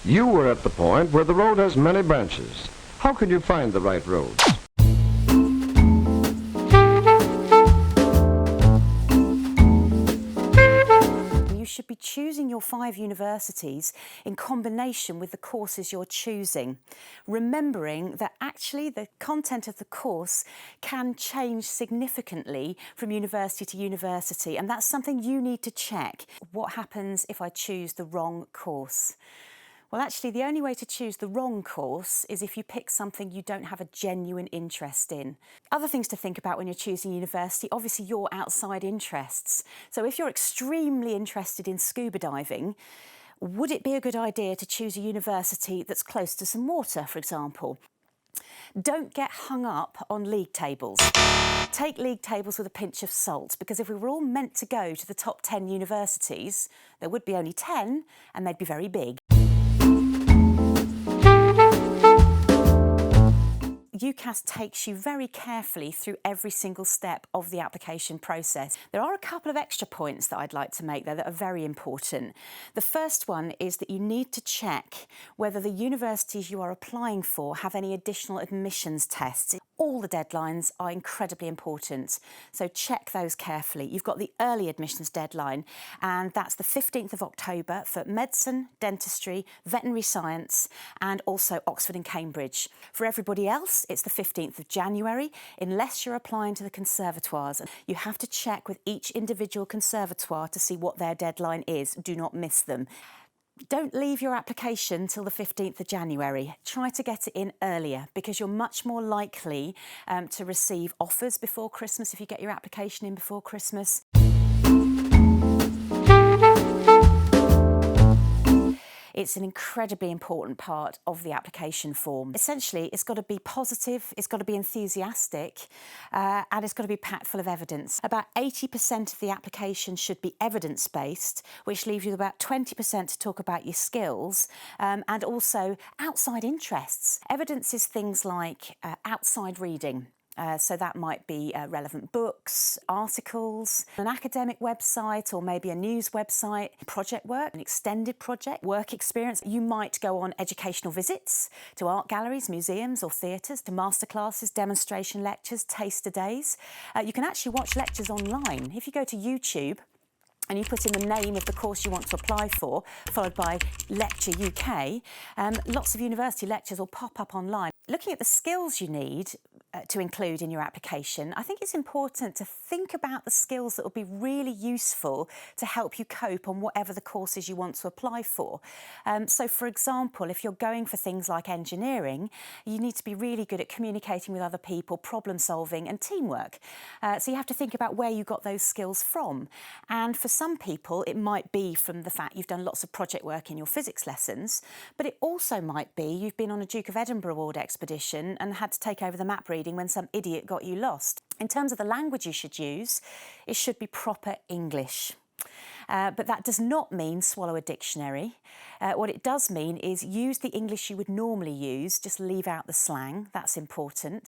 You were at the point where the road has many branches. How can you find the right road? You should be choosing your 5 universities in combination with the courses you're choosing, remembering that actually the content of the course can change significantly from university to university, and that's something you need to check. What happens if I choose the wrong course? Well, actually, the only way to choose the wrong course is if you pick something you don't have a genuine interest in. Other things to think about when you're choosing university, obviously your outside interests. So if you're extremely interested in scuba diving, would it be a good idea to choose a university that's close to some water, for example? Don't get hung up on league tables. Take league tables with a pinch of salt, because if we were all meant to go to the top 10 universities, there would be only 10 and they'd be very big. UCAS takes you very carefully through every single step of the application process. There are a couple of extra points that I'd like to make there that are very important. The first one is that you need to check whether the universities you are applying for have any additional admissions tests. All the deadlines are incredibly important, so check those carefully. You've got the early admissions deadline, and that's the 15th of October for medicine, dentistry, veterinary science, and also Oxford and Cambridge. For everybody else, it's the 15th of January, unless you're applying to the conservatoires. You have to check with each individual conservatoire to see what their deadline is. Do not miss them. Don't leave your application till the 15th of January. Try to get it in earlier, because you're much more likely to receive offers before Christmas if you get your application in before Christmas. It's an incredibly important part of the application form. Essentially, it's got to be positive, it's got to be enthusiastic, and it's got to be packed full of evidence. About 80% of the application should be evidence-based, which leaves you about 20% to talk about your skills, and also outside interests. Evidence is things like outside reading. So that might be relevant books, articles, an academic website, or maybe a news website, project work, an extended project, work experience. You might go on educational visits to art galleries, museums or theatres, to masterclasses, demonstration lectures, taster days. You can actually watch lectures online. If you go to YouTube and you put in the name of the course you want to apply for, followed by Lecture UK, lots of university lectures will pop up online. Looking at the skills you need to include in your application, I think it's important to think about the skills that will be really useful to help you cope on whatever the courses you want to apply for. So for example, if you're going for things like engineering, you need to be really good at communicating with other people, problem solving and teamwork. So you have to think about where you got those skills from. And for some people, it might be from the fact you've done lots of project work in your physics lessons, but it also might be you've been on a Duke of Edinburgh Award expedition and had to take over the map reading when some idiot got you lost. In terms of the language you should use, it should be proper English. But that does not mean swallow a dictionary. What it does mean is use the English you would normally use, just leave out the slang. That's important.